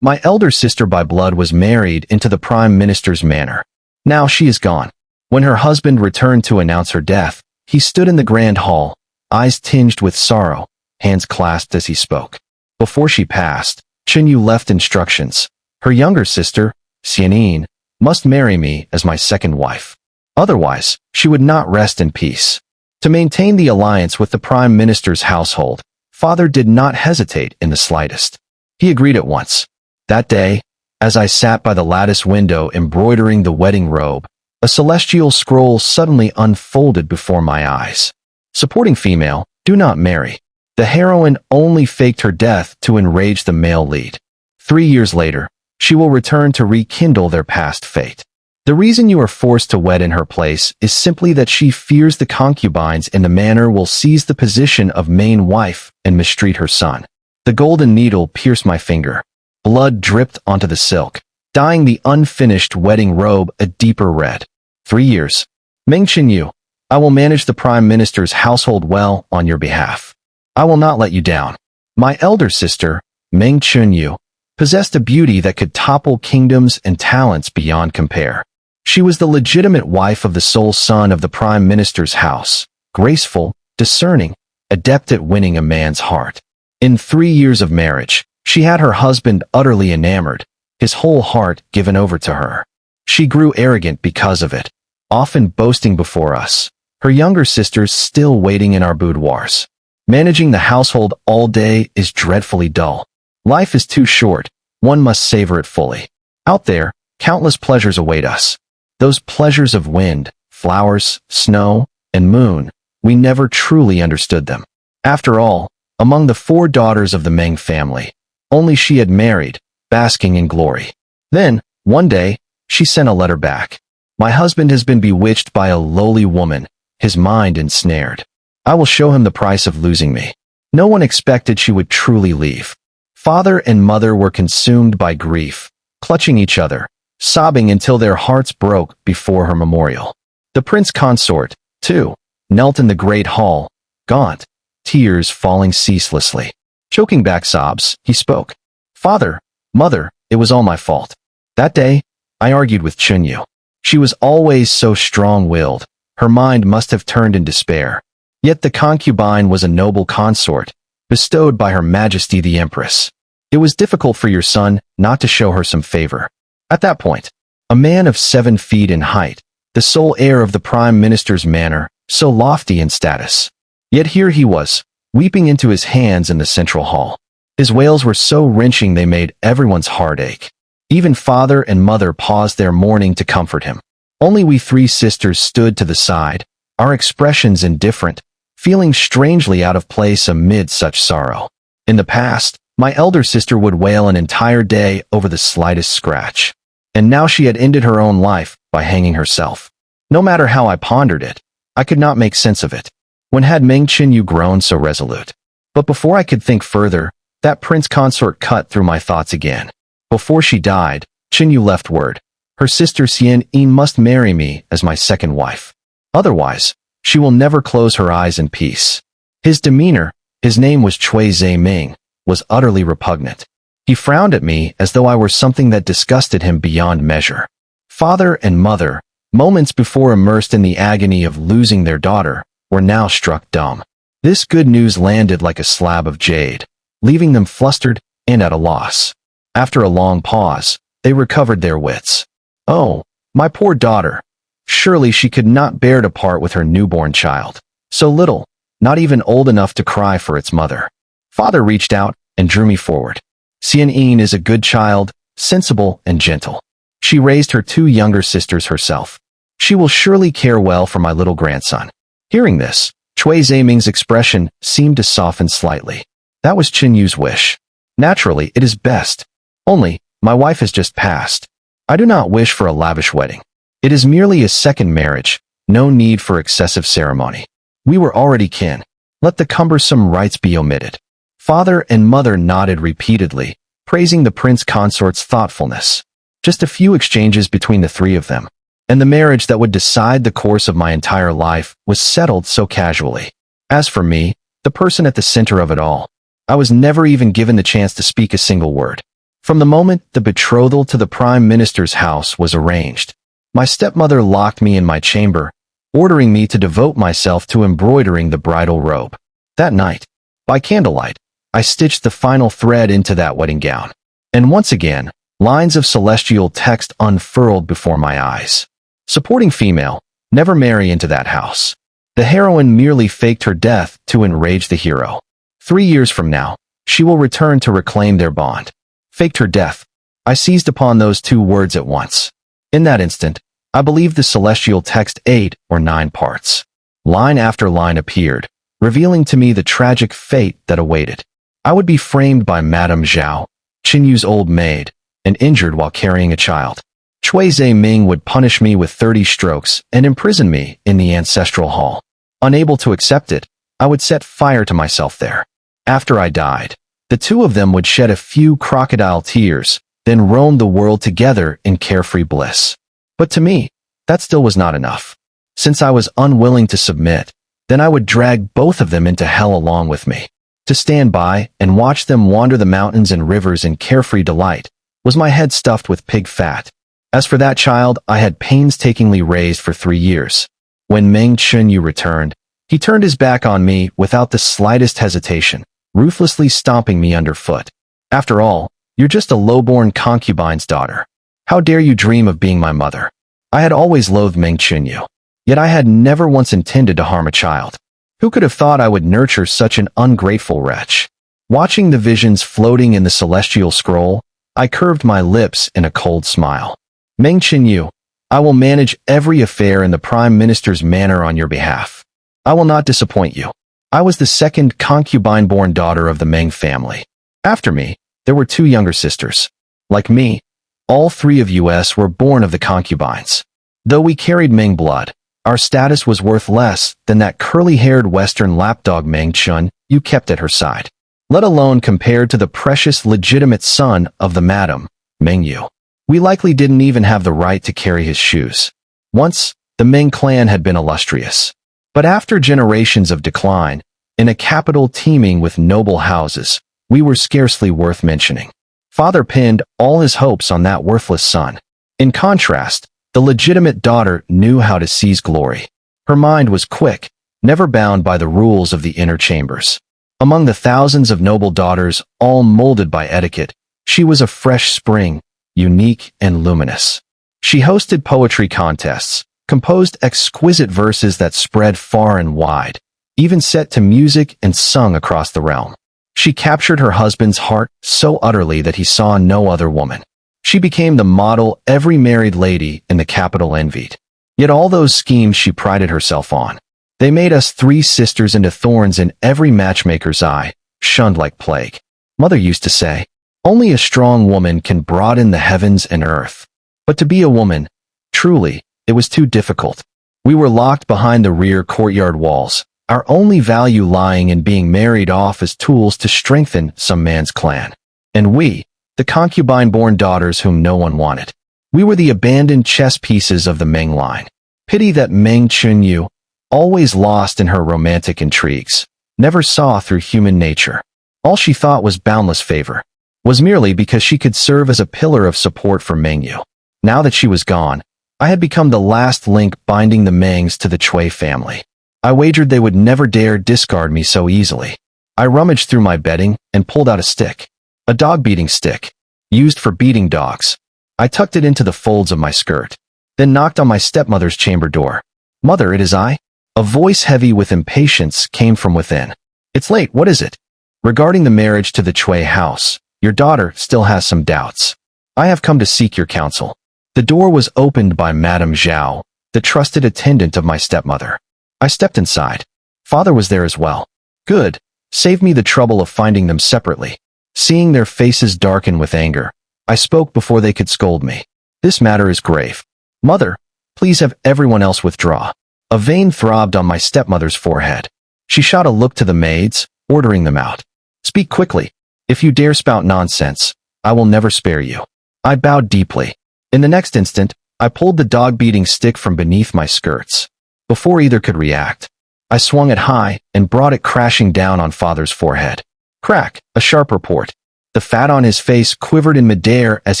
My elder sister by blood was married into the Prime Minister's manor. Now she is gone. When her husband returned to announce her death, he stood in the grand hall, eyes tinged with sorrow, hands clasped as he spoke. Before she passed, Chinyu left instructions. Her younger sister, Xianyin, must marry me as my second wife. Otherwise, she would not rest in peace. To maintain the alliance with the Prime Minister's household, father did not hesitate in the slightest. He agreed at once. That day, as I sat by the lattice window embroidering the wedding robe, a celestial scroll suddenly unfolded before my eyes. Supporting female, do not marry. The heroine only faked her death to enrage the male lead. 3 years later, she will return to rekindle their past fate. The reason you are forced to wed in her place is simply that she fears the concubines in the manor will seize the position of main wife and mistreat her son. The golden needle pierced my finger. Blood dripped onto the silk, dyeing the unfinished wedding robe a deeper red. 3 years. Meng Chinyu, I will manage the Prime Minister's household well on your behalf. I will not let you down. My elder sister, Meng Chinyu, possessed a beauty that could topple kingdoms and talents beyond compare. She was the legitimate wife of the sole son of the Prime Minister's house, graceful, discerning, adept at winning a man's heart. In 3 years of marriage, she had her husband utterly enamored, his whole heart given over to her. She grew arrogant because of it, often boasting before us, her younger sisters still waiting in our boudoirs. Managing the household all day is dreadfully dull. Life is too short, one must savor it fully. Out there, countless pleasures await us. Those pleasures of wind, flowers, snow, and moon, we never truly understood them. After all, among the 4 daughters of the Meng family, only she had married, basking in glory. Then, one day, she sent a letter back. My husband has been bewitched by a lowly woman, his mind ensnared. I will show him the price of losing me. No one expected she would truly leave. Father and mother were consumed by grief, clutching each other, sobbing until their hearts broke before her memorial. The prince consort, too, knelt in the great hall, gaunt, tears falling ceaselessly. Choking back sobs, he spoke. Father, mother, it was all my fault. That day, I argued with Chinyu. She was always so strong-willed, her mind must have turned in despair. Yet the concubine was a noble consort, bestowed by Her Majesty the Empress. It was difficult for your son not to show her some favor. At that point, a man of 7 feet in height, the sole heir of the Prime Minister's manor, so lofty in status. Yet here he was, weeping into his hands in the central hall. His wails were so wrenching they made everyone's heart ache. Even father and mother paused their mourning to comfort him. Only we 3 sisters stood to the side, our expressions indifferent, feeling strangely out of place amid such sorrow. In the past, my elder sister would wail an entire day over the slightest scratch. And now she had ended her own life by hanging herself. No matter how I pondered it, I could not make sense of it. When had Meng Chinyu grown so resolute? But before I could think further, that prince consort cut through my thoughts again. Before she died, Chinyu left word. Her sister Xianyin must marry me as my second wife. Otherwise, she will never close her eyes in peace. His demeanor, his name was Cui Ming, was utterly repugnant. He frowned at me as though I were something that disgusted him beyond measure. Father and mother, moments before immersed in the agony of losing their daughter, were now struck dumb. This good news landed like a slab of jade, leaving them flustered and at a loss. After a long pause, they recovered their wits. Oh, my poor daughter. Surely she could not bear to part with her newborn child. So little, not even old enough to cry for its mother. Father reached out and drew me forward. Xianyin is a good child, sensible and gentle. She raised her 2 younger sisters herself. She will surely care well for my little grandson. Hearing this, Cui Ming's expression seemed to soften slightly. That was Chinyu's wish. Naturally, it is best. Only, my wife has just passed. I do not wish for a lavish wedding. It is merely a second marriage, no need for excessive ceremony. We were already kin. Let the cumbersome rites be omitted. Father and mother nodded repeatedly, praising the prince consort's thoughtfulness. Just a few exchanges between the 3 of them, and the marriage that would decide the course of my entire life was settled so casually. As for me, the person at the center of it all, I was never even given the chance to speak a single word. From the moment the betrothal to the Prime Minister's house was arranged, my stepmother locked me in my chamber, ordering me to devote myself to embroidering the bridal robe. That night, by candlelight, I stitched the final thread into that wedding gown. And once again, lines of celestial text unfurled before my eyes. Supporting female, never marry into that house. The heroine merely faked her death to enrage the hero. 3 years from now, she will return to reclaim their bond. Faked her death. I seized upon those 2 words at once. In that instant, I believed the celestial text 8 or 9 parts. Line after line appeared, revealing to me the tragic fate that awaited. I would be framed by Madame Zhao, Qinyu's old maid, and injured while carrying a child. Cui Ming would punish me with 30 strokes and imprison me in the ancestral hall. Unable to accept it, I would set fire to myself there. After I died, the 2 of them would shed a few crocodile tears, then roam the world together in carefree bliss. But to me, that still was not enough. Since I was unwilling to submit, then I would drag both of them into hell along with me. To stand by and watch them wander the mountains and rivers in carefree delight was my head stuffed with pig fat. As for that child I had painstakingly raised for 3 years. When Meng Chunyu returned, he turned his back on me without the slightest hesitation, ruthlessly stomping me underfoot. After all, you're just a low-born concubine's daughter. How dare you dream of being my mother? I had always loathed Meng Chunyu, yet I had never once intended to harm a child. Who could have thought I would nurture such an ungrateful wretch? Watching the visions floating in the celestial scroll, I curved my lips in a cold smile. Meng Chunyu, I will manage every affair in the Prime Minister's manor on your behalf. I will not disappoint you. I was the second concubine-born daughter of the Meng family. After me, there were 2 younger sisters. Like me, all 3 of us were born of the concubines. Though we carried Meng blood, our status was worth less than that curly-haired Western lapdog Meng Chun you kept at her side, let alone compared to the precious legitimate son of the Madam, Meng Yu. We likely didn't even have the right to carry his shoes. Once, the Meng clan had been illustrious. But after generations of decline, in a capital teeming with noble houses, we were scarcely worth mentioning. Father pinned all his hopes on that worthless son. In contrast, the legitimate daughter knew how to seize glory. Her mind was quick, never bound by the rules of the inner chambers. Among the thousands of noble daughters, all molded by etiquette, she was a fresh spring, unique and luminous. She hosted poetry contests, composed exquisite verses that spread far and wide, even set to music and sung across the realm. She captured her husband's heart so utterly that he saw no other woman. She became the model every married lady in the capital envied. Yet all those schemes she prided herself on. They made us 3 sisters into thorns in every matchmaker's eye, shunned like plague. Mother used to say, only a strong woman can broaden the heavens and earth. But to be a woman, truly, it was too difficult. We were locked behind the rear courtyard walls, our only value lying in being married off as tools to strengthen some man's clan. And we, the concubine-born daughters whom no one wanted. We were the abandoned chess pieces of the Meng line. Pity that Meng Chunyu, always lost in her romantic intrigues, never saw through human nature. All she thought was boundless favor, was merely because she could serve as a pillar of support for Meng Yu. Now that she was gone, I had become the last link binding the Mengs to the Cui family. I wagered they would never dare discard me so easily. I rummaged through my bedding and pulled out a stick. A dog-beating stick, used for beating dogs. I tucked it into the folds of my skirt, then knocked on my stepmother's chamber door. Mother, it is I. A voice heavy with impatience came from within. It's late, what is it? Regarding the marriage to the Cui house, your daughter still has some doubts. I have come to seek your counsel. The door was opened by Madame Zhao, the trusted attendant of my stepmother. I stepped inside. Father was there as well. Good. Saved me the trouble of finding them separately. Seeing their faces darken with anger, I spoke before they could scold me. This matter is grave. Mother, please have everyone else withdraw. A vein throbbed on my stepmother's forehead. She shot a look to the maids, ordering them out. Speak quickly. If you dare spout nonsense, I will never spare you. I bowed deeply. In the next instant, I pulled the dog-beating stick from beneath my skirts. Before either could react, I swung it high and brought it crashing down on Father's forehead. Crack, a sharp report. The The fat on his face quivered in midair as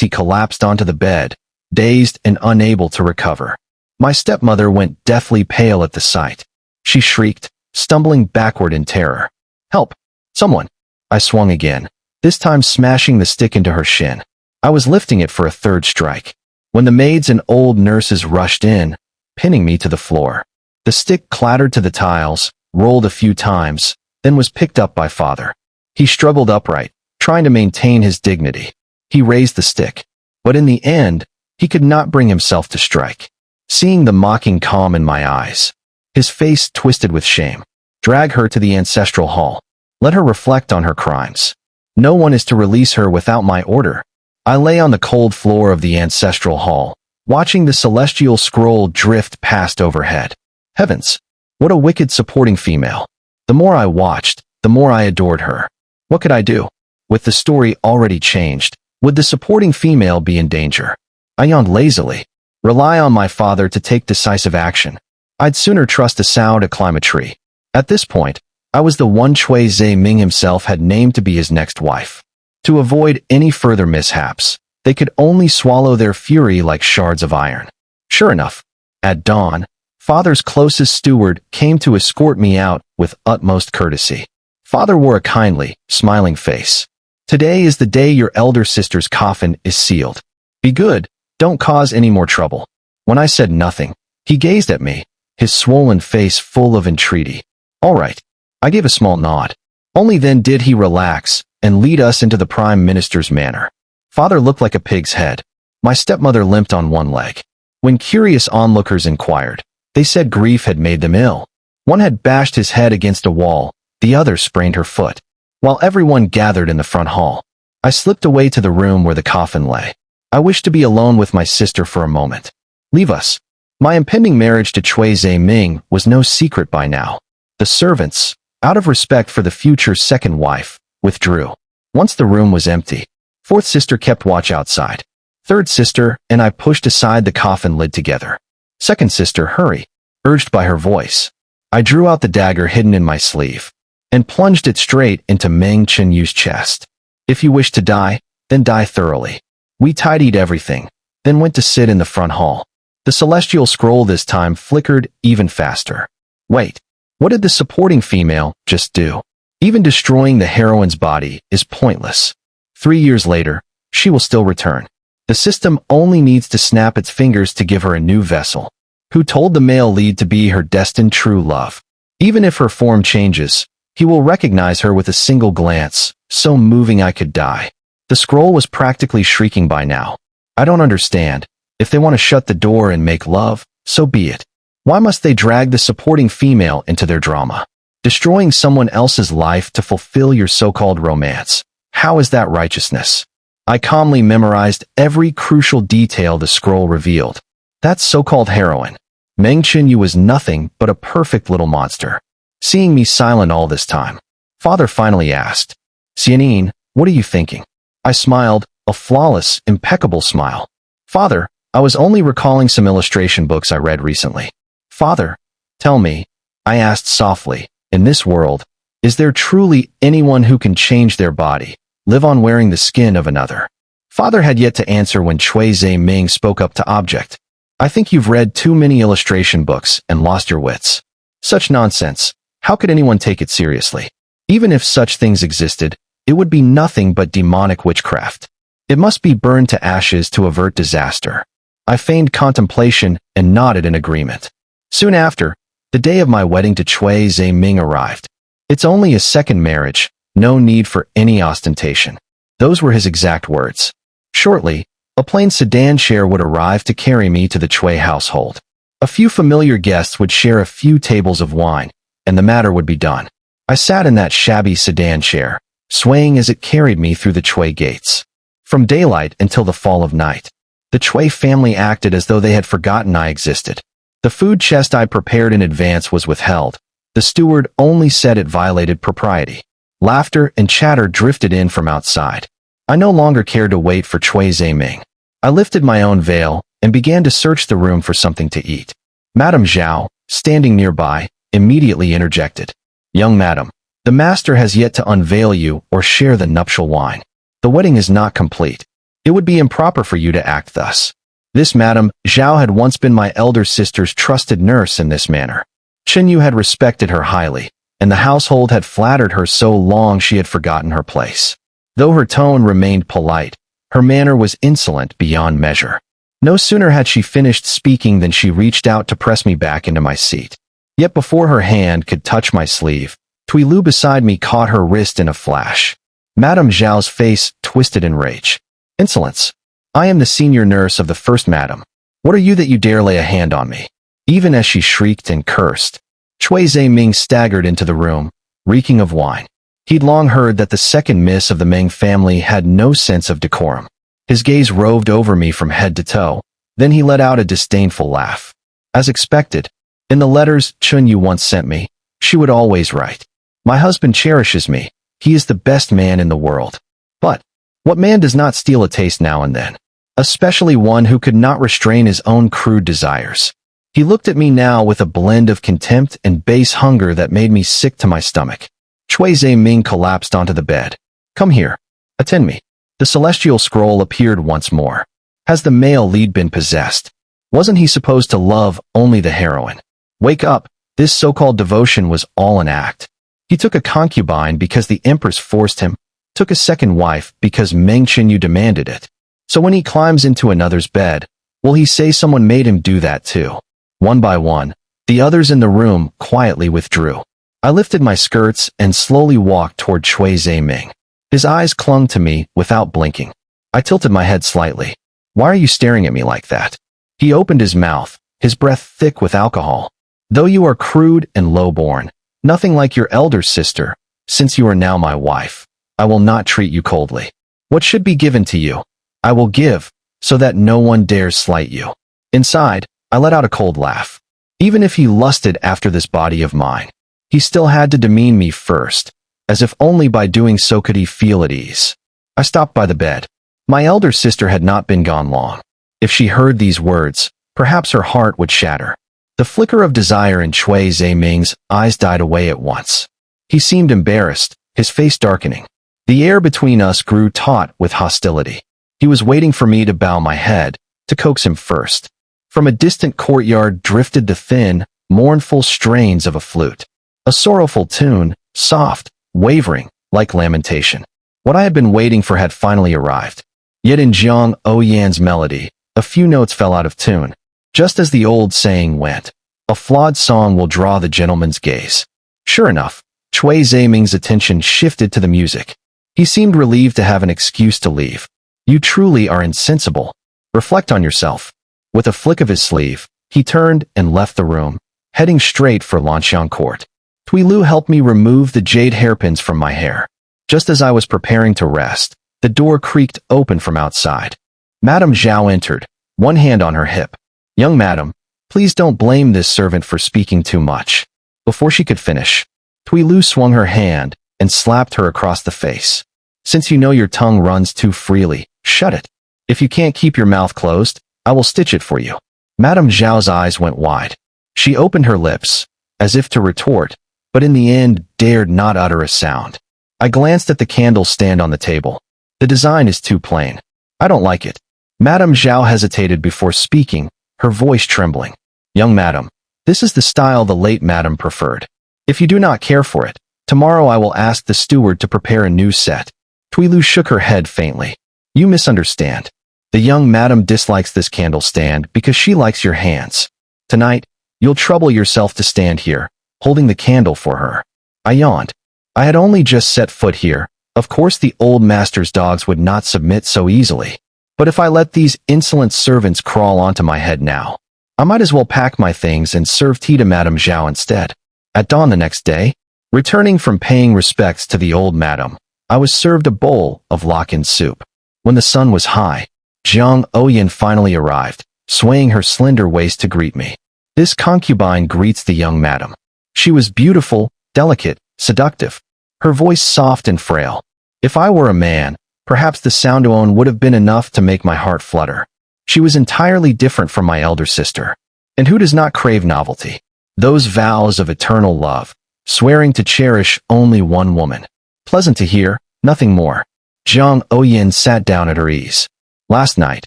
he collapsed onto the bed, dazed and unable to recover. My stepmother went deathly pale at the sight. She shrieked, stumbling backward in terror. "Help! Someone!" I swung again, this time smashing the stick into her shin. I was lifting it for a third strike, when the maids and old nurses rushed in, pinning me to the floor. The stick clattered to the tiles, rolled a few times, then was picked up by father. He struggled upright, trying to maintain his dignity. He raised the stick, but in the end, he could not bring himself to strike. Seeing the mocking calm in my eyes, his face twisted with shame. "Drag her to the ancestral hall. Let her reflect on her crimes. No one is to release her without my order." I lay on the cold floor of the ancestral hall, watching the celestial scroll drift past overhead. Heavens, what a wicked supporting female. The more I watched, the more I adored her. What could I do? With the story already changed, would the supporting female be in danger? I yawned lazily. Rely on my father to take decisive action. I'd sooner trust a sow to climb a tree. At this point, I was the one Chui Zhe-ming himself had named to be his next wife. To avoid any further mishaps, they could only swallow their fury like shards of iron. Sure enough, at dawn, father's closest steward came to escort me out with utmost courtesy. Father wore a kindly, smiling face. "Today is the day your elder sister's coffin is sealed. Be good, don't cause any more trouble." When I said nothing, he gazed at me, his swollen face full of entreaty. "All right." I gave a small nod. Only then did he relax and lead us into the Prime Minister's manor. Father looked like a pig's head. My stepmother limped on one leg. When curious onlookers inquired, they said grief had made them ill. One had bashed his head against a wall, the other sprained her foot. While everyone gathered in the front hall, I slipped away to the room where the coffin lay. I wished to be alone with my sister for a moment. "Leave us." My impending marriage to Chui Zhe-ming was no secret by now. The servants, out of respect for the future second wife, withdrew. Once the room was empty, fourth sister kept watch outside. Third sister and I pushed aside the coffin lid together. Second sister, hurry, urged by her voice. I drew out the dagger hidden in my sleeve and plunged it straight into Meng Qinyu's chest. "If you wish to die, then die thoroughly." We tidied everything, then went to sit in the front hall. The celestial scroll this time flickered even faster. Wait, what did the supporting female just do? Even destroying the heroine's body is pointless. 3 years later, she will still return. The system only needs to snap its fingers to give her a new vessel. Who told the male lead to be her destined true love? Even if her form changes, he will recognize her with a single glance, so moving I could die. The scroll was practically shrieking by now. I don't understand. If they want to shut the door and make love, so be it. Why must they drag the supporting female into their drama? Destroying someone else's life to fulfill your so-called romance. How is that righteousness? I calmly memorized every crucial detail the scroll revealed. That so-called heroine, Meng Qinyu, was nothing but a perfect little monster. Seeing me silent all this time, father finally asked, "Xianyin, what are you thinking?" I smiled, a flawless, impeccable smile. "Father, I was only recalling some illustration books I read recently." "Father, tell me," I asked softly, "in this world, is there truly anyone who can change their body, live on wearing the skin of another?" Father had yet to answer when Chui Zhe-ming spoke up to object. "I think you've read too many illustration books and lost your wits. Such nonsense. How could anyone take it seriously? Even if such things existed, it would be nothing but demonic witchcraft. It must be burned to ashes to avert disaster." I feigned contemplation and nodded in agreement. Soon after, the day of my wedding to Chui Zhe-ming arrived. "It's only a second marriage, no need for any ostentation." Those were his exact words. Shortly, a plain sedan chair would arrive to carry me to the Chui household. A few familiar guests would share a few tables of wine, and the matter would be done. I sat in that shabby sedan chair, swaying as it carried me through the Chui gates. From daylight until the fall of night, the Chui family acted as though they had forgotten I existed. The food chest I prepared in advance was withheld. The steward only said it violated propriety. Laughter and chatter drifted in from outside. I no longer cared to wait for Chui Zhe-ming. I lifted my own veil and began to search the room for something to eat. Madame Zhao, standing nearby, immediately interjected. "Young madam, the master has yet to unveil you or share the nuptial wine." The wedding is not complete. It would be improper for you to act thus. This Madame Zhao had once been my elder sister's trusted nurse in this manner. Chen Yu had respected her highly, and the household had flattered her so long she had forgotten her place. Though her tone remained polite, her manner was insolent beyond measure. No sooner had she finished speaking than she reached out to press me back into my seat. Yet before her hand could touch my sleeve, Tui Lu beside me caught her wrist in a flash. Madame Zhao's face twisted in rage. Insolence. I am the senior nurse of the first madam. What are you that you dare lay a hand on me? Even as she shrieked and cursed, Cui Zaiming staggered into the room, reeking of wine. He'd long heard that the second miss of the Meng family had no sense of decorum. His gaze roved over me from head to toe, then he let out a disdainful laugh. As expected, in the letters Chun Yu once sent me, she would always write, "My husband cherishes me. He is the best man in the world." But what man does not steal a taste now and then? Especially one who could not restrain his own crude desires. He looked at me now with a blend of contempt and base hunger that made me sick to my stomach. Cui Zaiming collapsed onto the bed. "Come here. Attend me." The celestial scroll appeared once more. Has the male lead been possessed? Wasn't he supposed to love only the heroine? Wake up. This so-called devotion was all an act. He took a concubine because the empress forced him, took a second wife because Meng Qinyu demanded it. So when he climbs into another's bed, will he say someone made him do that too? One by one, the others in the room quietly withdrew. I lifted my skirts and slowly walked toward Cui Zaiming. His eyes clung to me without blinking. I tilted my head slightly. "Why are you staring at me like that?" He opened his mouth, his breath thick with alcohol. "Though you are crude and low-born, nothing like your elder sister, since you are now my wife, I will not treat you coldly. What should be given to you, I will give, so that no one dares slight you." Inside, I let out a cold laugh. Even if he lusted after this body of mine, he still had to demean me first, as if only by doing so could he feel at ease. I stopped by the bed. My elder sister had not been gone long. If she heard these words, perhaps her heart would shatter. The flicker of desire in Cui Zaiming's eyes died away at once. He seemed embarrassed, his face darkening. The air between us grew taut with hostility. He was waiting for me to bow my head, to coax him first. From a distant courtyard drifted the thin, mournful strains of a flute. A sorrowful tune, soft, wavering, like lamentation. What I had been waiting for had finally arrived. Yet in Zhang Oyan's melody, a few notes fell out of tune. Just as the old saying went, a flawed song will draw the gentleman's gaze. Sure enough, Cui Zaiming's attention shifted to the music. He seemed relieved to have an excuse to leave. "You truly are insensible. Reflect on yourself." With a flick of his sleeve, he turned and left the room, heading straight for Lanxiang Court. Tui Lu helped me remove the jade hairpins from my hair. Just as I was preparing to rest, the door creaked open from outside. Madame Zhao entered, one hand on her hip. "Young madam, please don't blame this servant for speaking too much." Before she could finish, Tui Lu swung her hand and slapped her across the face. "Since you know your tongue runs too freely, shut it. If you can't keep your mouth closed, I will stitch it for you." Madame Zhao's eyes went wide. She opened her lips, as if to retort, but in the end dared not utter a sound. I glanced at the candle stand on the table. The design is too plain. I don't like it. Madame Zhao hesitated before speaking, her voice trembling. "Young madam, this is the style the late madam preferred. If you do not care for it, tomorrow I will ask the steward to prepare a new set." Tui Lu shook her head faintly. "You misunderstand. The young madam dislikes this candle stand because she likes your hands. Tonight, you'll trouble yourself to stand here, holding the candle for her." I yawned. I had only just set foot here. Of course the old master's dogs would not submit so easily. But if I let these insolent servants crawl onto my head now, I might as well pack my things and serve tea to Madame Zhao instead. At dawn the next day, returning from paying respects to the old madam, I was served a bowl of lock-in soup. When the sun was high, Zhang Oyan finally arrived, swaying her slender waist to greet me. This concubine greets the young madam. She was beautiful, delicate, seductive. Her voice soft and frail. If I were a man, perhaps the sound alone would have been enough to make my heart flutter. She was entirely different from my elder sister. And who does not crave novelty? Those vows of eternal love, swearing to cherish only one woman. Pleasant to hear, nothing more. Jiang Oyin sat down at her ease. Last night,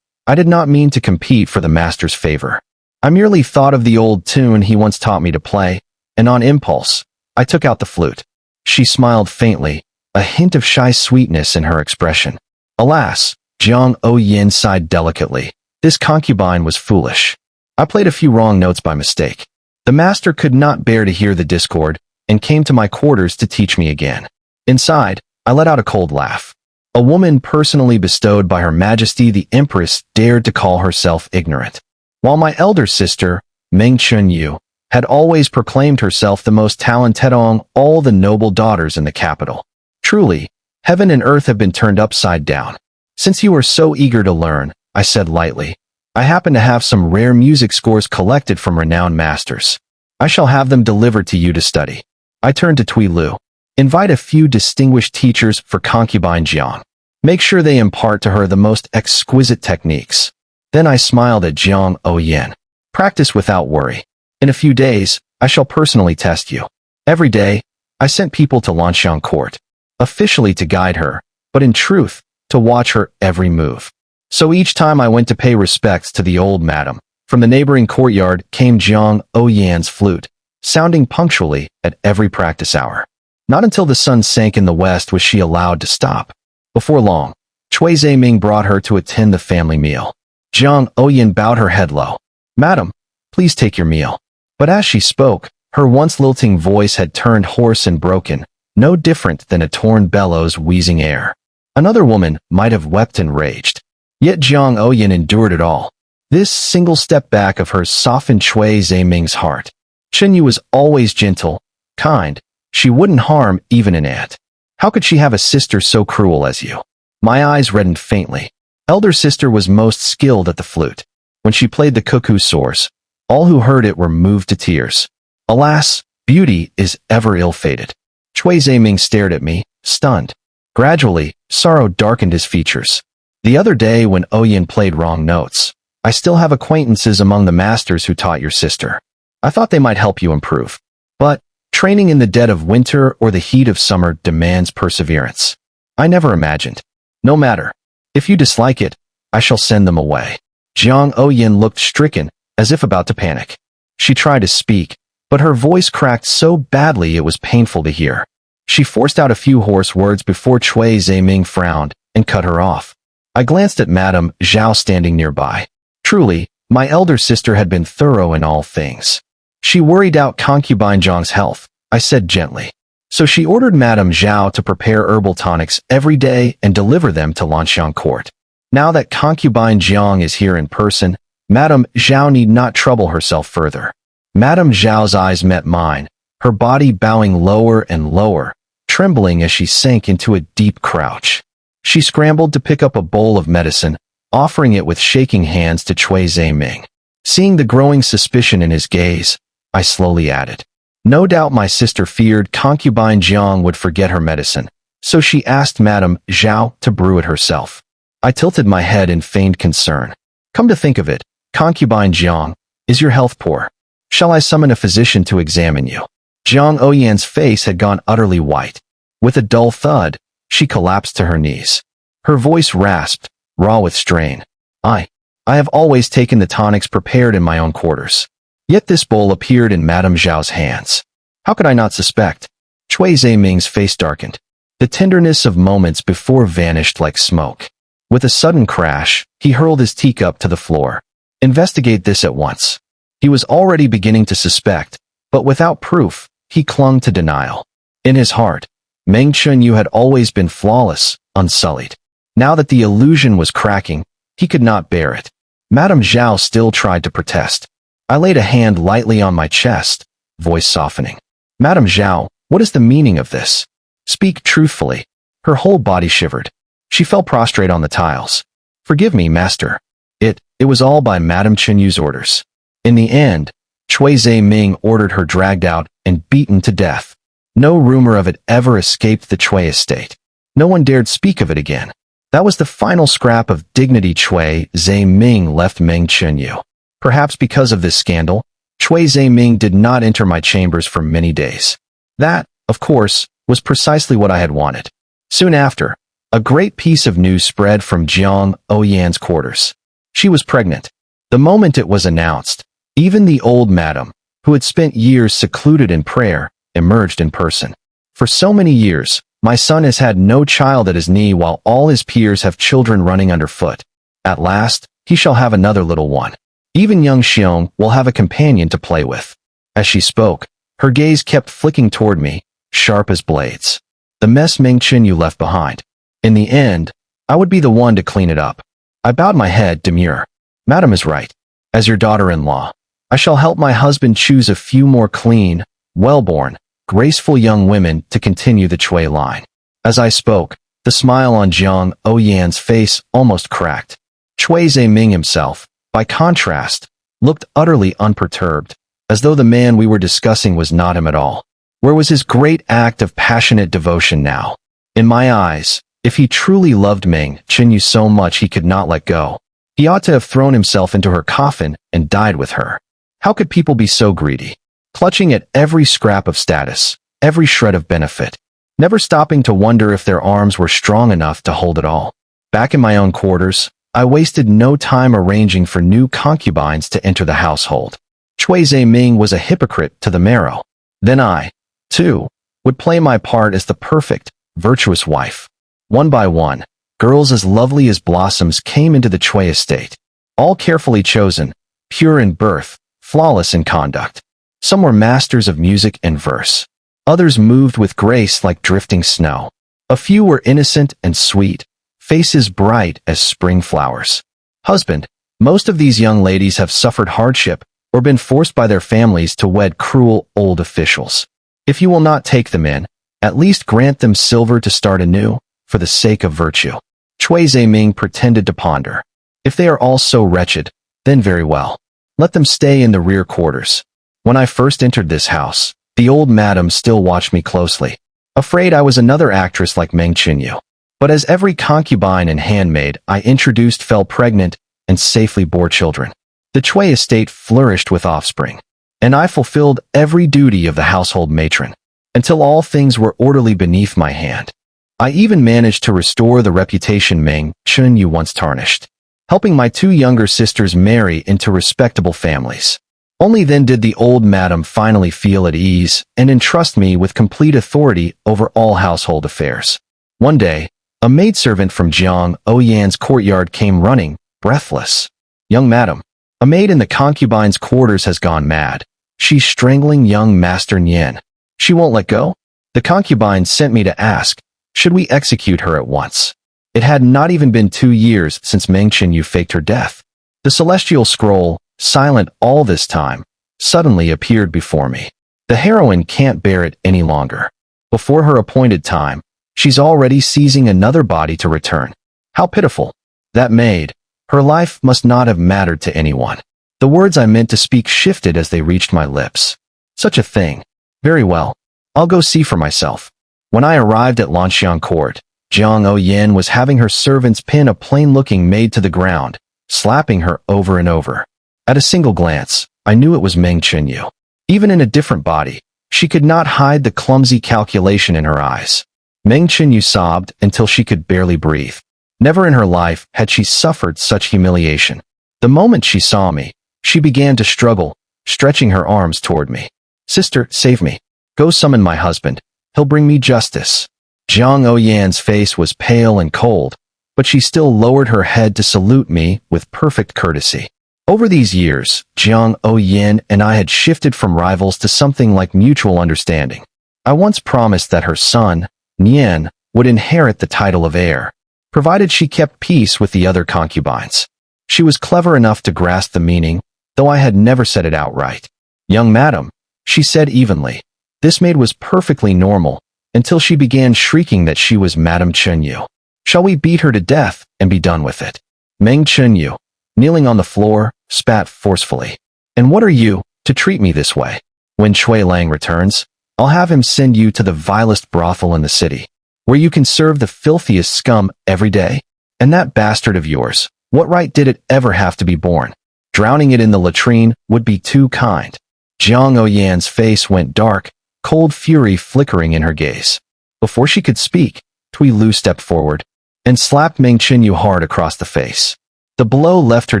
I did not mean to compete for the master's favor. I merely thought of the old tune he once taught me to play, and on impulse, I took out the flute. She smiled faintly, a hint of shy sweetness in her expression. Alas, Jiang Oyin sighed delicately. This concubine was foolish. I played a few wrong notes by mistake. The master could not bear to hear the discord, and came to my quarters to teach me again. Inside, I let out a cold laugh. A woman personally bestowed by Her Majesty the Empress dared to call herself ignorant. While my elder sister, Meng Chunyu, had always proclaimed herself the most talented among all the noble daughters in the capital. Truly, heaven and earth have been turned upside down. Since you are so eager to learn, I said lightly, I happen to have some rare music scores collected from renowned masters. I shall have them delivered to you to study. I turned to Tui Lu. Invite a few distinguished teachers for concubine Jiang. Make sure they impart to her the most exquisite techniques. Then I smiled at Jiang Oyin. Practice without worry. In a few days, I shall personally test you. Every day, I sent people to Lanxiang Court, officially to guide her, but in truth, to watch her every move. So each time I went to pay respects to the old madam, from the neighboring courtyard came Jiang Oyan's flute, sounding punctually at every practice hour. Not until the sun sank in the west was she allowed to stop. Before long, Cui Zaiming brought her to attend the family meal. Jiang Oyan bowed her head low. Madam, please take your meal. But as she spoke, her once lilting voice had turned hoarse and broken, no different than a torn bellow's wheezing air. Another woman might have wept and raged. Yet Jiang Oyan endured it all. This single step back of hers softened Cui Zaiming's heart. Chenyu was always gentle, kind. She wouldn't harm even an ant. How could she have a sister so cruel as you? My eyes reddened faintly. Elder sister was most skilled at the flute. When she played the cuckoo source, all who heard it were moved to tears. Alas, beauty is ever ill-fated. Cui Zaiming stared at me, stunned. Gradually, sorrow darkened his features. The other day when Oyin played wrong notes, I still have acquaintances among the masters who taught your sister. I thought they might help you improve. But, training in the dead of winter or the heat of summer demands perseverance. I never imagined. No matter. If you dislike it, I shall send them away. Jiang Oyin looked stricken, as if about to panic. She tried to speak, but her voice cracked so badly it was painful to hear. She forced out a few hoarse words before Cui Zaiming frowned and cut her off. I glanced at Madame Zhao standing nearby. Truly, my elder sister had been thorough in all things. She worried out concubine Zhang's health, I said gently. So she ordered Madame Zhao to prepare herbal tonics every day and deliver them to Lanxiang Court. Now that concubine Jiang is here in person, Madame Zhao need not trouble herself further. Madame Zhao's eyes met mine, her body bowing lower and lower, trembling as she sank into a deep crouch. She scrambled to pick up a bowl of medicine, offering it with shaking hands to Cui Zaiming. Seeing the growing suspicion in his gaze, I slowly added, no doubt my sister feared concubine Jiang would forget her medicine, so she asked Madame Zhao to brew it herself. I tilted my head in feigned concern. Come to think of it, concubine Jiang, is your health poor? Shall I summon a physician to examine you? Jiang Oyan's face had gone utterly white. With a dull thud, she collapsed to her knees. Her voice rasped, raw with strain. I have always taken the tonics prepared in my own quarters. Yet this bowl appeared in Madame Zhao's hands. How could I not suspect? Cui Zaiming's face darkened. The tenderness of moments before vanished like smoke. With a sudden crash, he hurled his teacup to the floor. Investigate this at once. He was already beginning to suspect, but without proof, he clung to denial. In his heart, Meng Chunyu had always been flawless, unsullied. Now that the illusion was cracking, he could not bear it. Madame Zhao still tried to protest. I laid a hand lightly on my chest, voice softening. Madame Zhao, what is the meaning of this? Speak truthfully. Her whole body shivered. She fell prostrate on the tiles. Forgive me, master. It was all by Madame Chenyu's orders. In the end, Cui Zaiming ordered her dragged out and beaten to death. No rumor of it ever escaped the Cui estate. No one dared speak of it again. That was the final scrap of dignity Cui Zaiming left Meng Chenyu. Perhaps because of this scandal, Cui Zaiming did not enter my chambers for many days. That, of course, was precisely what I had wanted. Soon after, A great piece of news spread from Jiang Oyan's quarters. She was pregnant. The moment it was announced, even the old madam, who had spent years secluded in prayer, emerged in person. For so many years, my son has had no child at his knee while all his peers have children running underfoot. At last, he shall have another little one. Even young Xiong will have a companion to play with. As she spoke, her gaze kept flicking toward me, sharp as blades. The mess Meng Qinyu left behind. In the end, I would be the one to clean it up. I bowed my head, demure. Madam is right. As your daughter-in-law, I shall help my husband choose a few more clean, well-born, graceful young women to continue the Chui line. As I spoke, the smile on Jiang Oyan's face almost cracked. Chui Ziming himself, by contrast, looked utterly unperturbed, as though the man we were discussing was not him at all. Where was his great act of passionate devotion now? In my eyes, if he truly loved Meng Qinyu so much he could not let go, he ought to have thrown himself into her coffin and died with her. How could people be so greedy? Clutching at every scrap of status, every shred of benefit, never stopping to wonder if their arms were strong enough to hold it all. Back in my own quarters, I wasted no time arranging for new concubines to enter the household. Chui Ziming was a hypocrite to the marrow. Then I, too, would play my part as the perfect, virtuous wife. One by one, girls as lovely as blossoms came into the Chui estate, all carefully chosen, pure in birth, flawless in conduct. Some were masters of music and verse. Others moved with grace like drifting snow. A few were innocent and sweet, faces bright as spring flowers. Husband, most of these young ladies have suffered hardship or been forced by their families to wed cruel old officials. If you will not take them in, at least grant them silver to start anew, for the sake of virtue. Chui Ziming pretended to ponder. If they are all so wretched, then very well. Let them stay in the rear quarters. When I first entered this house, the old madam still watched me closely, afraid I was another actress like Meng Qinyu. But as every concubine and handmaid I introduced fell pregnant and safely bore children, the Chui estate flourished with offspring, and I fulfilled every duty of the household matron, until all things were orderly beneath my hand. I even managed to restore the reputation Meng Qinyu once tarnished, helping my two younger sisters marry into respectable families. Only then did the old madam finally feel at ease and entrust me with complete authority over all household affairs. One day, a maidservant from Jiang Oyan's courtyard came running, breathless. Young madam, a maid in the concubine's quarters has gone mad. She's strangling young Master Nian. She won't let go? The concubine sent me to ask, should we execute her at once? It had not even been 2 years since Meng Qinyu faked her death. The celestial scroll, silent all this time, suddenly appeared before me. The heroine can't bear it any longer. Before her appointed time, she's already seizing another body to return. How pitiful. That maid, her life must not have mattered to anyone. The words I meant to speak shifted as they reached my lips. Such a thing. Very well. I'll go see for myself. When I arrived at Lanxiang Court, Jiang Oyan was having her servants pin a plain-looking maid to the ground, slapping her over and over. At a single glance, I knew it was Meng Qinyu. Even in a different body, she could not hide the clumsy calculation in her eyes. Meng Qinyu sobbed until she could barely breathe. Never in her life had she suffered such humiliation. The moment she saw me, she began to struggle, stretching her arms toward me. Sister, save me. Go summon my husband. He'll bring me justice. Jiang Oyan's face was pale and cold, but she still lowered her head to salute me with perfect courtesy. Over these years, Jiang Oyan and I had shifted from rivals to something like mutual understanding. I once promised that her son, Nian, would inherit the title of heir, provided she kept peace with the other concubines. She was clever enough to grasp the meaning, though I had never said it outright. Young madam, she said evenly. This maid was perfectly normal, until she began shrieking that she was Madame Qinyu. Shall we beat her to death and be done with it? Meng Qinyu, kneeling on the floor, spat forcefully. And what are you, to treat me this way? When Chui Lang returns, I'll have him send you to the vilest brothel in the city, where you can serve the filthiest scum every day. And that bastard of yours, what right did it ever have to be born? Drowning it in the latrine would be too kind. Jiang Oyan's face went dark, cold fury flickering in her gaze. Before she could speak, Tui Lu stepped forward. and slapped Meng Qinyu hard across the face. The blow left her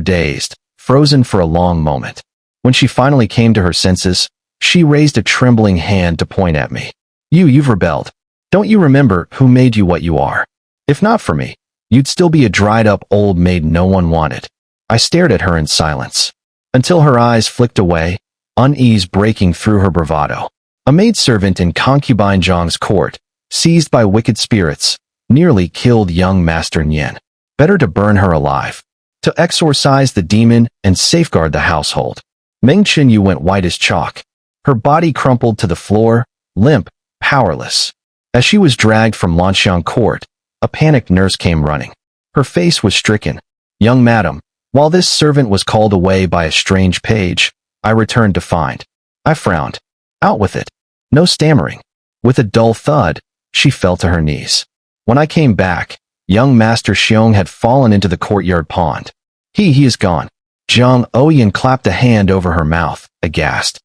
dazed, frozen for a long moment. When she finally came to her senses, she raised a trembling hand to point at me. You've rebelled. Don't you remember who made you what you are? If not for me, you'd still be a dried-up old maid no one wanted. I stared at her in silence, until her eyes flicked away, unease breaking through her bravado. A maidservant in concubine Zhang's court, seized by wicked spirits, nearly killed young Master Nian. Better to burn her alive. To exorcise the demon and safeguard the household. Meng Qinyu went white as chalk. Her body crumpled to the floor, limp, powerless. As she was dragged from Lanxiang court, a panicked nurse came running. Her face was stricken. Young madam, while this servant was called away by a strange page, I returned to find. I frowned. Out with it. No stammering. With a dull thud, she fell to her knees. When I came back, young Master Xiong had fallen into the courtyard pond. He is gone. Zhang Oyan clapped a hand over her mouth, aghast.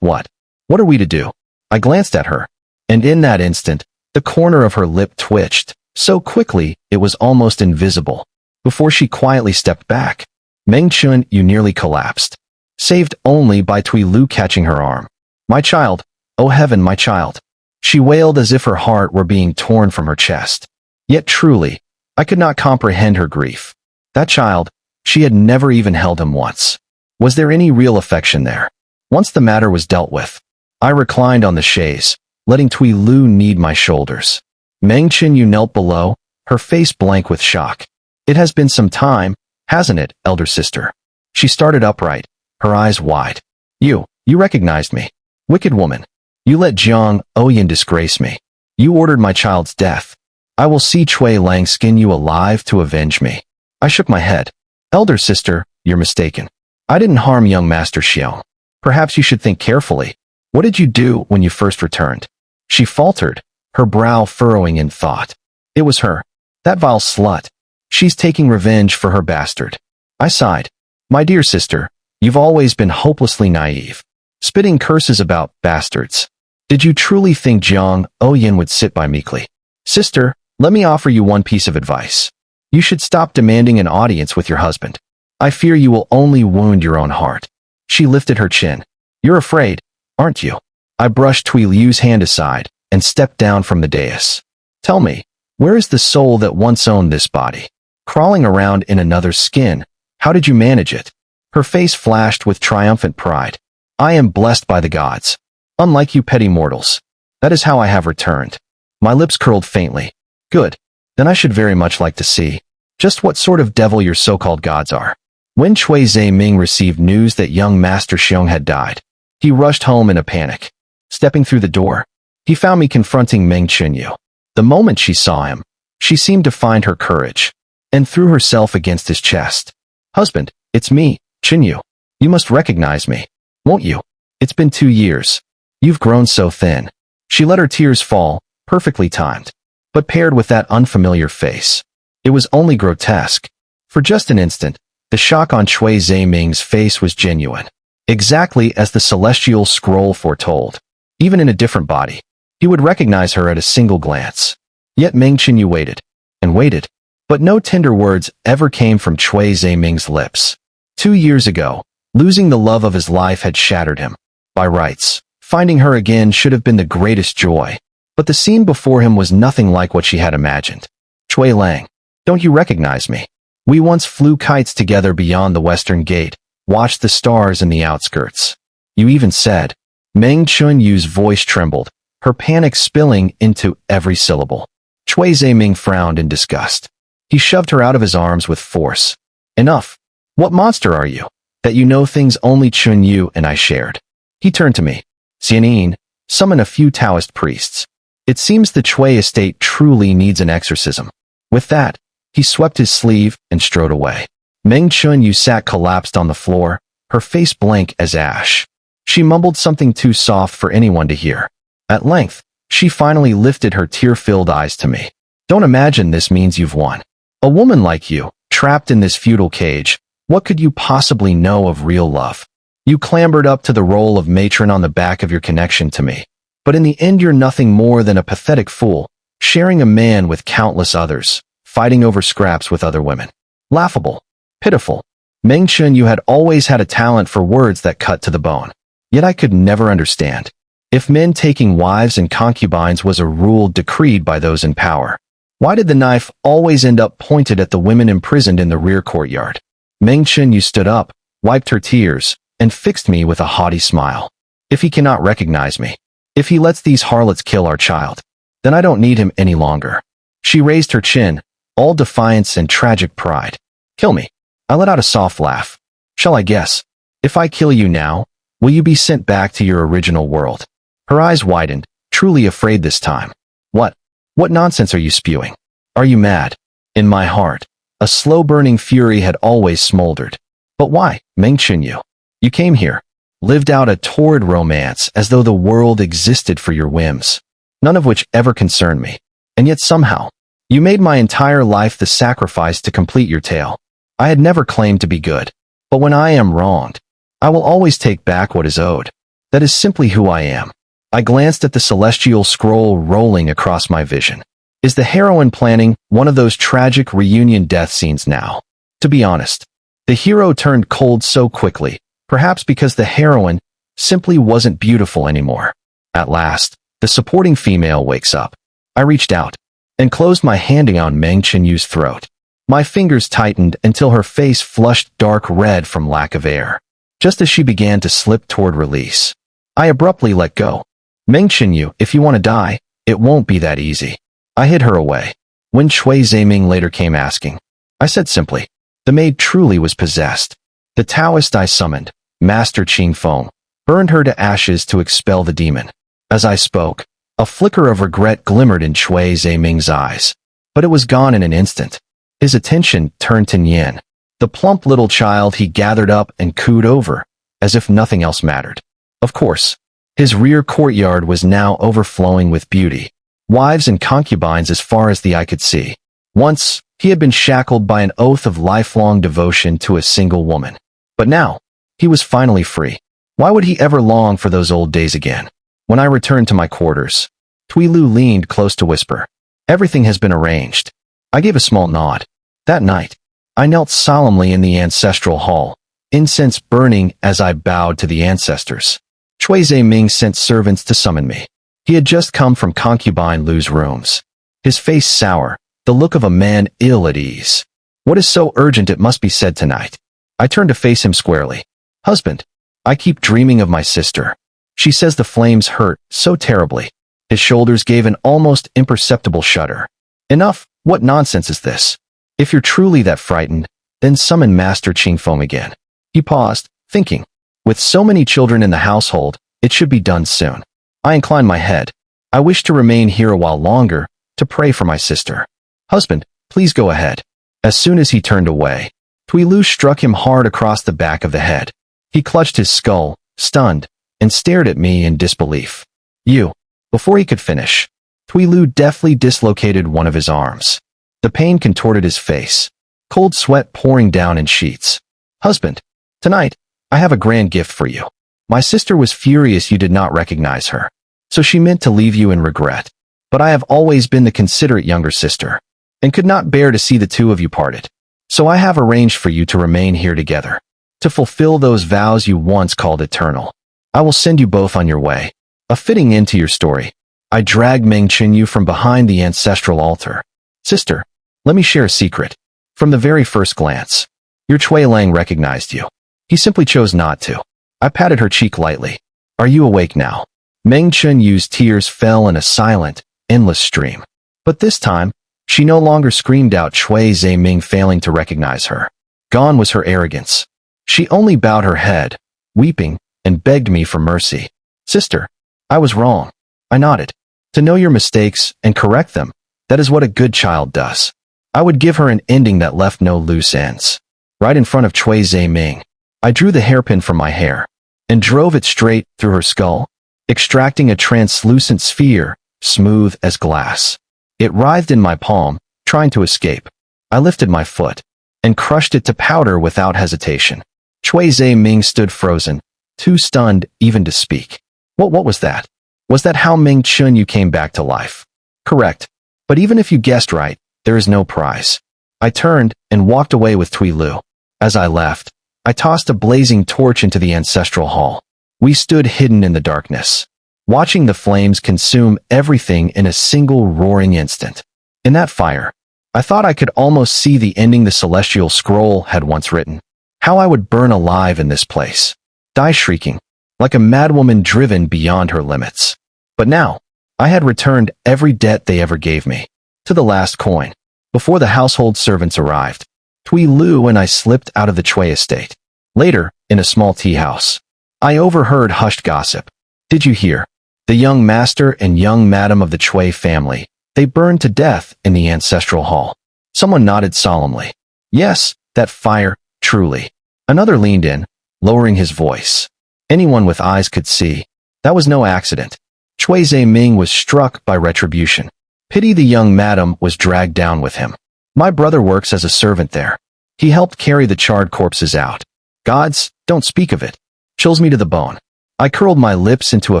What? What are we to do? I glanced at her, and in that instant, the corner of her lip twitched, so quickly it was almost invisible. Before she quietly stepped back, Meng Qinyu nearly collapsed, saved only by Tui Lu catching her arm. My child, oh heaven, my child. She wailed as if her heart were being torn from her chest. Yet truly, I could not comprehend her grief. That child, she had never even held him once. Was there any real affection there? Once the matter was dealt with, I reclined on the chaise, letting Tui Lu knead my shoulders. Meng Qinyu knelt below, her face blank with shock. It has been some time, hasn't it, elder sister? She started upright, her eyes wide. You recognized me. Wicked woman. You let Zhang Oyan disgrace me. You ordered my child's death. I will see Cui Lang skin you alive to avenge me. I shook my head. Elder sister, you're mistaken. I didn't harm young Master Xiong. Perhaps you should think carefully. What did you do when you first returned? She faltered, her brow furrowing in thought. It was her. That vile slut. She's taking revenge for her bastard. I sighed. My dear sister, you've always been hopelessly naive. Spitting curses about bastards. Did you truly think Zhang Oyan would sit by meekly? Sister, let me offer you one piece of advice. You should stop demanding an audience with your husband. I fear you will only wound your own heart. She lifted her chin. You're afraid, aren't you? I brushed Tui Lu's hand aside and stepped down from the dais. Tell me, where is the soul that once owned this body? Crawling around in another's skin, how did you manage it? Her face flashed with triumphant pride. I am blessed by the gods. Unlike you petty mortals. That is how I have returned. My lips curled faintly. Good. Then I should very much like to see just what sort of devil your so-called gods are. When Cui Ming received news that young Master Xiong had died, he rushed home in a panic. Stepping through the door, he found me confronting Meng Qinyu. The moment she saw him, she seemed to find her courage and threw herself against his chest. Husband, it's me, Qinyu. You must recognize me, won't you? It's been 2 years. You've grown so thin. She let her tears fall, perfectly timed, but paired with that unfamiliar face. It was only grotesque. For just an instant, the shock on Cui Ming's face was genuine, exactly as the celestial scroll foretold. Even in a different body, he would recognize her at a single glance. Yet Meng Qinyu waited, and waited, but no tender words ever came from Cui Ming's lips. 2 years ago, losing the love of his life had shattered him. By rights, finding her again should have been the greatest joy, but the scene before him was nothing like what she had imagined. Cui Lang, don't you recognize me? We once flew kites together beyond the western gate, watched the stars in the outskirts. You even said. Meng Qinyu's voice trembled, her panic spilling into every syllable. Cui Ming frowned in disgust. He shoved her out of his arms with force. Enough. What monster are you, that you know things only Qinyu and I shared? He turned to me. Xianin, summon a few Taoist priests. It seems the Cui estate truly needs an exorcism. With that, he swept his sleeve and strode away. Meng Qinyu sat collapsed on the floor, her face blank as ash. She mumbled something too soft for anyone to hear. At length, she finally lifted her tear-filled eyes to me. Don't imagine this means you've won. A woman like you, trapped in this feudal cage, what could you possibly know of real love? You clambered up to the role of matron on the back of your connection to me. But in the end you're nothing more than a pathetic fool, sharing a man with countless others, fighting over scraps with other women. Laughable. Pitiful. Meng Chunyu had always had a talent for words that cut to the bone. Yet I could never understand. If men taking wives and concubines was a rule decreed by those in power, why did the knife always end up pointed at the women imprisoned in the rear courtyard? Meng Chunyu stood up, wiped her tears, and fixed me with a haughty smile. If he cannot recognize me, if he lets these harlots kill our child, then I don't need him any longer. She raised her chin, all defiance and tragic pride. Kill me. I let out a soft laugh. Shall I guess? If I kill you now, will you be sent back to your original world? Her eyes widened, truly afraid this time. What nonsense are you spewing? Are you mad? In my heart, a slow-burning fury had always smoldered. But why, Meng Chunyu? You came here, lived out a torrid romance as though the world existed for your whims, none of which ever concerned me. And yet somehow, you made my entire life the sacrifice to complete your tale. I had never claimed to be good, but when I am wronged, I will always take back what is owed. That is simply who I am. I glanced at the celestial scroll rolling across my vision. Is the heroine planning one of those tragic reunion death scenes now? To be honest, the hero turned cold so quickly, perhaps because the heroine simply wasn't beautiful anymore. At last, the supporting female wakes up. I reached out and closed my hand on Meng Chunyu's throat. My fingers tightened until her face flushed dark red from lack of air. Just as she began to slip toward release, I abruptly let go. Meng Chunyu, if you want to die, it won't be that easy. I hid her away. When Chui Zaiming later came asking, I said simply, the maid truly was possessed. The Taoist I summoned, Master Qing Feng, burned her to ashes to expel the demon. As I spoke, a flicker of regret glimmered in Chui Zaiming's eyes, but it was gone in an instant. His attention turned to Nian, the plump little child he gathered up and cooed over, as if nothing else mattered. Of course, his rear courtyard was now overflowing with beauty, wives and concubines as far as the eye could see. Once, he had been shackled by an oath of lifelong devotion to a single woman. But now, he was finally free. Why would he ever long for those old days again? When I returned to my quarters, Tuilu leaned close to whisper, everything has been arranged. I gave a small nod. That night, I knelt solemnly in the ancestral hall, incense burning as I bowed to the ancestors. Chui Zaiming sent servants to summon me. He had just come from concubine Lu's rooms. His face sour, the look of a man ill at ease. What is so urgent it must be said tonight? I turned to face him squarely. Husband, I keep dreaming of my sister. She says the flames hurt so terribly. His shoulders gave an almost imperceptible shudder. Enough, what nonsense is this? If you're truly that frightened, then summon Master Qing Feng again. He paused, thinking. With so many children in the household, it should be done soon. I inclined my head. I wish to remain here a while longer, to pray for my sister. Husband, please go ahead. As soon as he turned away, Tuilu struck him hard across the back of the head. He clutched his skull, stunned, and stared at me in disbelief. You. Before he could finish, Tuilu deftly dislocated one of his arms. The pain contorted his face, cold sweat pouring down in sheets. Husband, tonight, I have a grand gift for you. My sister was furious you did not recognize her, so she meant to leave you in regret. But I have always been the considerate younger sister, and could not bear to see the two of you parted. So I have arranged for you to remain here together, to fulfill those vows you once called eternal. I will send you both on your way. A fitting end to your story. I dragged Meng Chunyu from behind the ancestral altar. Sister, let me share a secret. From the very first glance, your Chui Lang recognized you. He simply chose not to. I patted her cheek lightly. Are you awake now? Meng Chunyu's tears fell in a silent, endless stream. But this time, she no longer screamed out Chui Zaiming failing to recognize her. Gone was her arrogance. She only bowed her head, weeping, and begged me for mercy. Sister, I was wrong. I nodded. To know your mistakes and correct them, that is what a good child does. I would give her an ending that left no loose ends. Right in front of Chui Zaiming, I drew the hairpin from my hair and drove it straight through her skull, extracting a translucent sphere, smooth as glass. It writhed in my palm, trying to escape. I lifted my foot and crushed it to powder without hesitation. Chui Zaiming stood frozen, too stunned even to speak. What was that? Was that how Meng Chunyu came back to life? Correct. But even if you guessed right, there is no prize. I turned and walked away with Tui Lu. As I left, I tossed a blazing torch into the ancestral hall. We stood hidden in the darkness, watching the flames consume everything in a single roaring instant. In that fire, I thought I could almost see the ending the celestial scroll had once written. How I would burn alive in this place, die shrieking, like a madwoman driven beyond her limits. But now, I had returned every debt they ever gave me, to the last coin. Before the household servants arrived, Tui Lu and I slipped out of the Chui estate. Later, in a small tea house, I overheard hushed gossip. Did you hear? The young master and young madam of the Chui family, they burned to death in the ancestral hall. Someone nodded solemnly. Yes, that fire, truly. Another leaned in, lowering his voice. Anyone with eyes could see. That was no accident. Chui Ming was struck by retribution. Pity the young madam was dragged down with him. My brother works as a servant there. He helped carry the charred corpses out. Gods, don't speak of it. Chills me to the bone. I curled my lips into a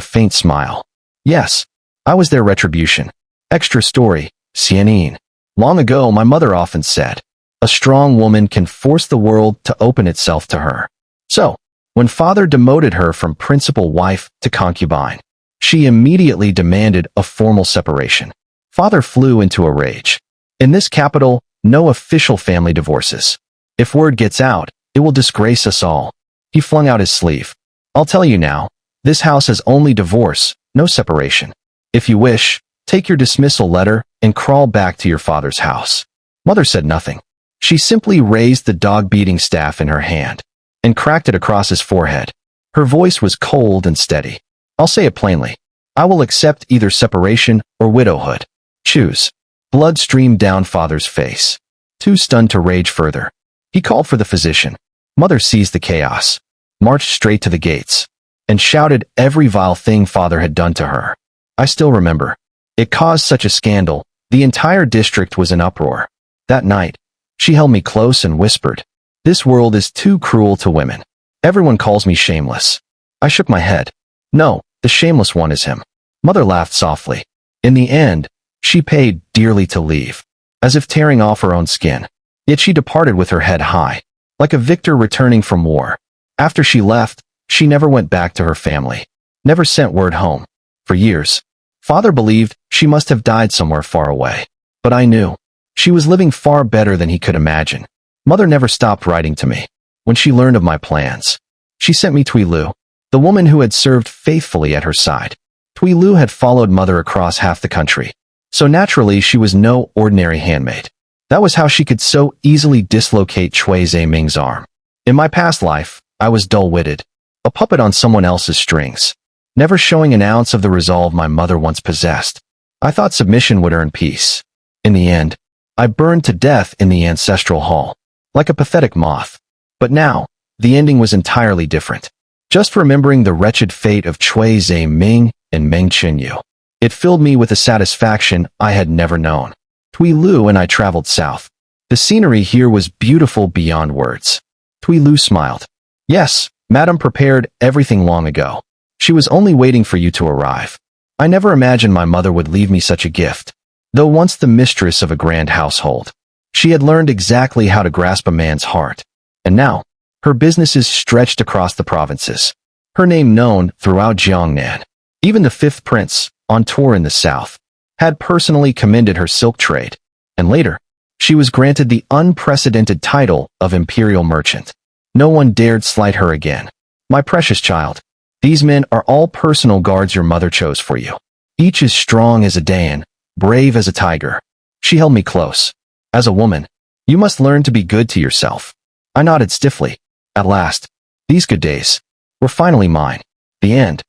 faint smile. Yes, I was their retribution. Extra story, Xianin. Long ago, my mother often said, a strong woman can force the world to open itself to her. So, when father demoted her from principal wife to concubine, she immediately demanded a formal separation. Father flew into a rage. In this capital, no official family divorces. If word gets out, it will disgrace us all. He flung out his sleeve. I'll tell you now, this house has only divorce, no separation. If you wish, take your dismissal letter and crawl back to your father's house. Mother said nothing. She simply raised the dog-beating staff in her hand and cracked it across his forehead. Her voice was cold and steady. I'll say it plainly. I will accept either separation or widowhood. Choose. Blood streamed down father's face. Too stunned to rage further, he called for the physician. Mother seized the chaos, marched straight to the gates, and shouted every vile thing father had done to her. I still remember. It caused such a scandal, the entire district was in uproar. That night, she held me close and whispered, "This world is too cruel to women. Everyone calls me shameless." I shook my head. No, the shameless one is him. Mother laughed softly. In the end, she paid dearly to leave, as if tearing off her own skin. Yet she departed with her head high, like a victor returning from war. After she left, she never went back to her family, never sent word home. For years, father believed she must have died somewhere far away. But I knew. She was living far better than he could imagine. Mother never stopped writing to me. When she learned of my plans, she sent me Tui Lu, the woman who had served faithfully at her side. Tui Lu had followed mother across half the country, so naturally she was no ordinary handmaid. That was how she could so easily dislocate Chui Ming's arm. In my past life, I was dull-witted, a puppet on someone else's strings, never showing an ounce of the resolve my mother once possessed. I thought submission would earn peace. In the end, I burned to death in the ancestral hall, like a pathetic moth. But now, the ending was entirely different. Just remembering the wretched fate of Chui Ming and Meng Qinyu, it filled me with a satisfaction I had never known. Tui Lu and I traveled south. The scenery here was beautiful beyond words. Tui Lu smiled. Yes, Madam prepared everything long ago. She was only waiting for you to arrive. I never imagined my mother would leave me such a gift. Though once the mistress of a grand household, she had learned exactly how to grasp a man's heart. And now, her businesses stretched across the provinces. Her name known throughout Jiangnan. Even the fifth prince, on tour in the south, had personally commended her silk trade. And later, she was granted the unprecedented title of imperial merchant. No one dared slight her again. My precious child, these men are all personal guards your mother chose for you. Each is strong as a Dayan, brave as a tiger. She held me close. As a woman, you must learn to be good to yourself. I nodded stiffly. At last, these good days were finally mine. The end.